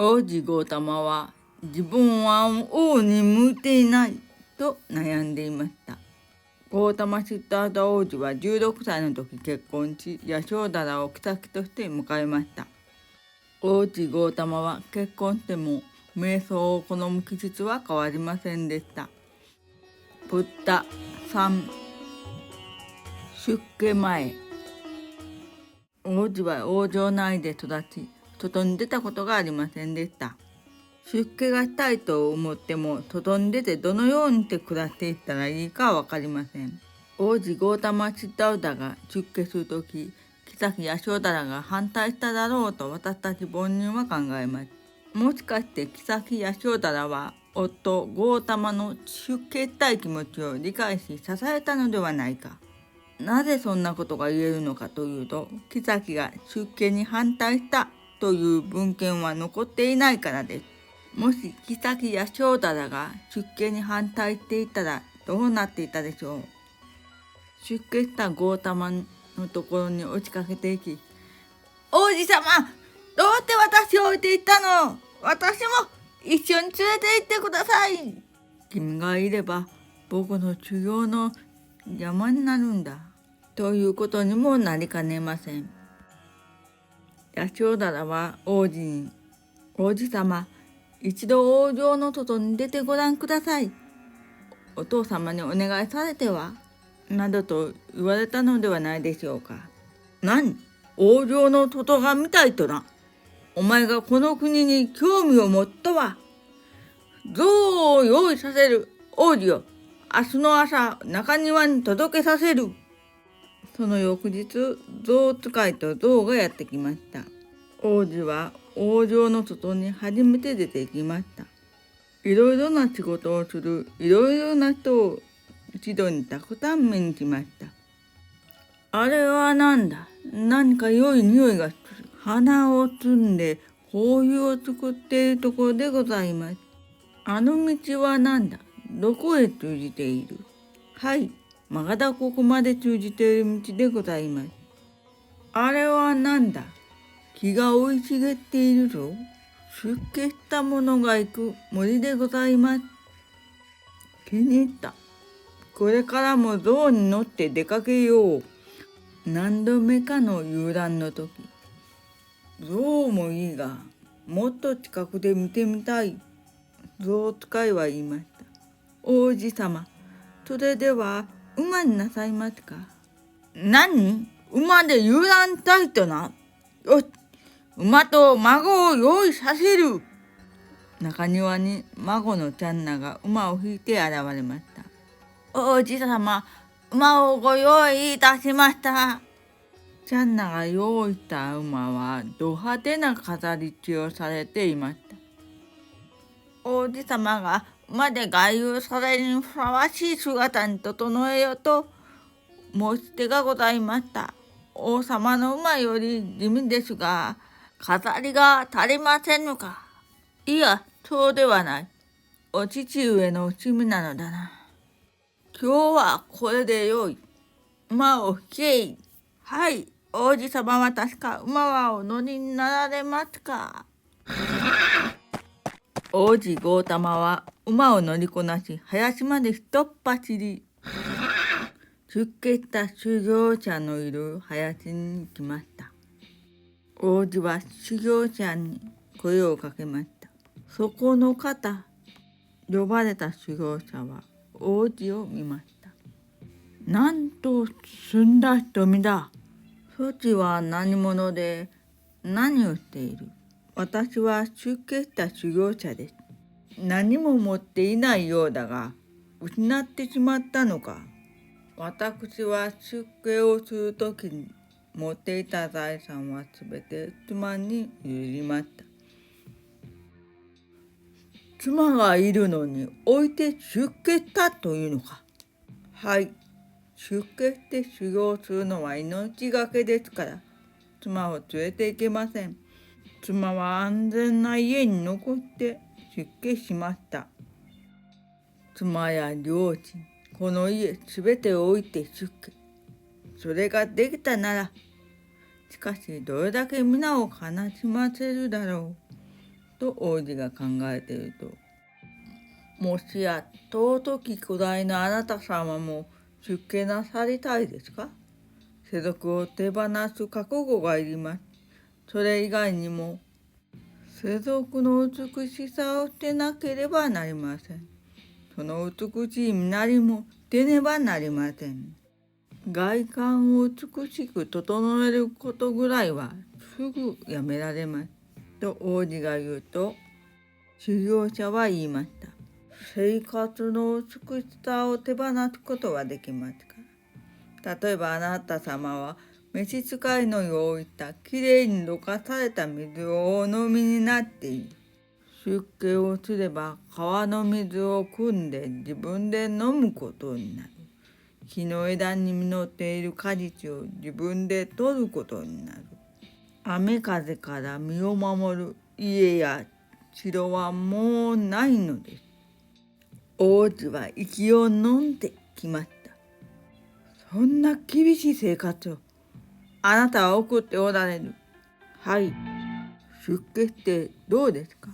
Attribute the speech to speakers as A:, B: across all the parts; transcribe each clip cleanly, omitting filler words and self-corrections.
A: 王子ゴータマは自分は王に向いていないと悩んでいました。ゴータマ・シッダータ王子は16歳の時結婚し、ヤショーダラを妃として迎えました。王子ゴータマは結婚しても瞑想を好む気質は変わりませんでした。ブッダ3出家前、王子は王城内で育ち、外に出たことがありませんでした。出家がしたいと思っても、外に出てどのようにして暮らしていったらいいかわかりません。王子ゴータマ・シッダーダが出家するとき、妃ヤショダラが反対しただろうと私たち凡人は考えます。もしかして妃ヤショダラは夫ゴータマの出家したい気持ちを理解し支えたのではないか。なぜそんなことが言えるのかというと、妃が出家に反対したという文献は残っていないからです。もし妃ヤショダラが出家に反対していたらどうなっていたでしょう。出家したゴータマのところに押しかけていき、王子様、どうして私を置いていったの？私も一緒に連れて行ってください。君がいれば僕の修行の邪魔になるんだ。ということにもなりかねません。ヤショダラは王子に、王子様、一度王城の外に出てごらんください。お父様にお願いされてはなどと言われたのではないでしょうか。何？王城の外が見たいとな。お前がこの国に興味を持ったわ。象を用意させる。王子よ、明日の朝中庭に届けさせる。その翌日、象使いと象がやってきました。王子は王城の外に初めて出て行きました。いろいろな仕事をするいろいろな人を一度にたくさん目にしました。あれはなんだ？何か良い匂いがする。花を摘んで香油を作っているところでございます。あの道はなんだ？どこへ通じている？はい、まだここまで通じている道でございます。あれはなんだ？木が生い茂っているぞ。出家した者が行く森でございます。気に入った。これからも象に乗って出かけよう。何度目かの遊覧の時、象もいいが、もっと近くで見てみたい。象使いは言いました。王子様、それでは馬になさいますか？何？馬で遊覧したいとな。よし、馬と孫を用意させる。中庭に孫のチャンナが馬を引いて現れました。王子様、馬をご用意いたしました。チャンナが用意した馬はド派手な飾り付けをされていました。王子様が馬で外遊されにふさわしい姿に整えよと申し出がございました。王様の馬より地味ですが、飾りが足りませんのか？いや、そうではない。お父上の趣味なのだな。今日はこれでよい。馬を引け。はい、王子様は確か馬はお乗りになられますか？王子ゴータマは馬を乗りこなし、林まで一っ走り。出家した修行者のいる林に来ました。王子は修行者に声をかけました。そこの方。呼ばれた修行者は王子を見ました。なんと澄んだ瞳だ。そちは何者で何をしている？私は出家した修行者です。何も持っていないようだが、失ってしまったのか？私は出家をするときに持っていた財産はすべて妻に譲りました。妻がいるのに置いて出家したというのか？はい、出家して修行するのは命がけですから、妻を連れて行けません。妻は安全な家に残って出家しました。妻や両親、この家すべてを置いて出家。それができたなら、しかしどれだけ皆を悲しませるだろう。と王子が考えていると、もしや尊き古代のあなた様も出家なさりたいですか？世俗を手放す覚悟がいります。それ以外にも世俗の美しさを捨てなければなりません。その美しい身なりも捨てねばなりません。外観を美しく整えることぐらいはすぐやめられます。と王子が言うと、修行者は言いました。生活の美しさを手放すことはできますか？例えばあなた様は召使いの用意したきれいにろ過された水をお飲みになっている。出家をすれば川の水を汲んで自分で飲むことになる。木の枝に実っている果実を自分で取ることになる。雨風から身を守る家や城はもうないのです。王子は息を飲んできました。そんな厳しい生活をあなたは送っておられる。はい。出家してどうですか？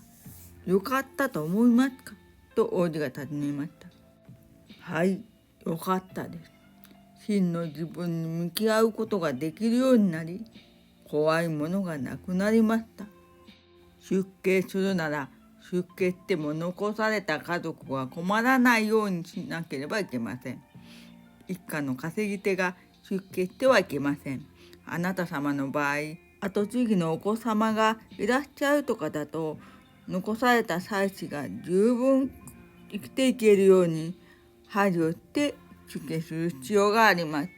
A: よかったと思いますか？と王子が尋ねました。はい、よかったです。真の自分に向き合うことができるようになり、怖いものがなくなりました。出家するなら出家しても残された家族が困らないようにしなければいけません。一家の稼ぎ手が出家してはいけません。あなた様の場合、後継ぎのお子様がいらっしゃるとかだと、残された妻子が十分生きていけるように配慮して出家する必要があります。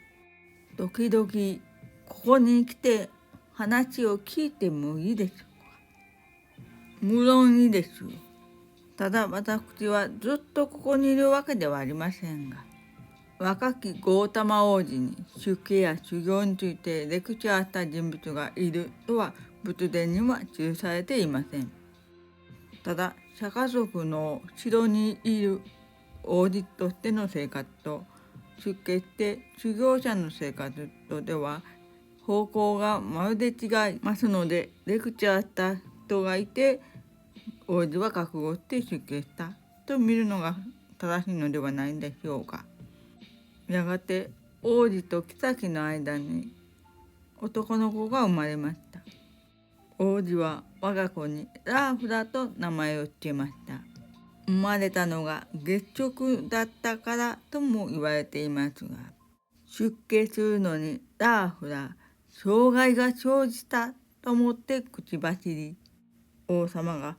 A: 時々ここに来て話を聞いてもいいでしょうか？無論いいですよ。ただ私はずっとここにいるわけではありませんが、若きゴータマ王子に出家や修行についてレクチャーした人物がいるとは仏典には記されていません。ただ釈迦族の城にいる王子としての生活と出家して修行者の生活とでは方向がまるで違いますので、レクチャーした人がいて王子は覚悟して出家したと見るのが正しいのではないんでしょうか。やがて王子と妃の間に男の子が生まれました。王子は我が子にラーフラと名前を付けました。生まれたのが月食だったからとも言われていますが、出家するのにラーフラ障害が生じたと思って口走り、王様が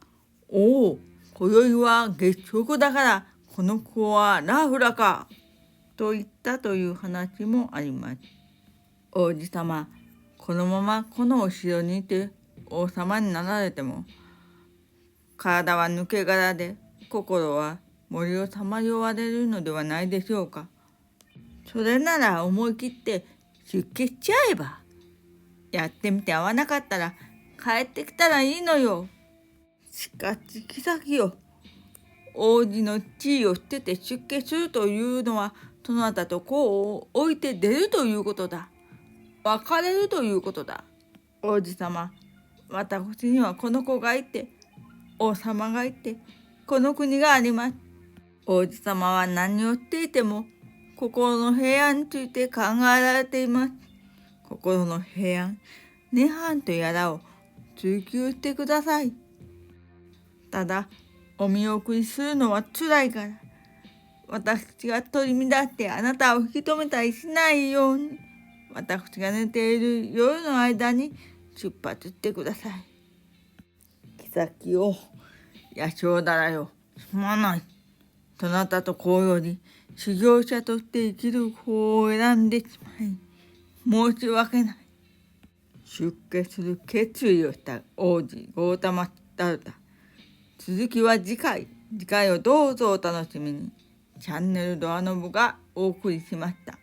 A: おお、今宵は月食だからこの子はラーフラかと言ったという話もあります。王子様、このままこのお城にいて王様になられても、体は抜け殻で心は森をさまよわれるのではないでしょうか。それなら思い切って出家しちゃえば。やってみて合わなかったら帰ってきたらいいのよ。しかし妃よ、王子の地位を捨てて出家するというのは、そなたと子を置いて出るということだ。別れるということだ。王子様、私にはこの子がいて、王様がいて、この国があります。王子様は何をしていても、心の平安について考えられています。心の平安、涅槃とやらを追求してください。ただ、お見送りするのはつらいから、私が取り乱ってあなたを引き止めたりしないように、私が寝ている夜の間に出発してください。妃よ、ヤショダラよ、すまない。そなたと子より修行者として生きる方を選んでしまい、申し訳ない。出家する決意をした王子ゴータマ・シッダルタ。続きは次回をどうぞお楽しみに。チャンネルドアノブがお送りしました。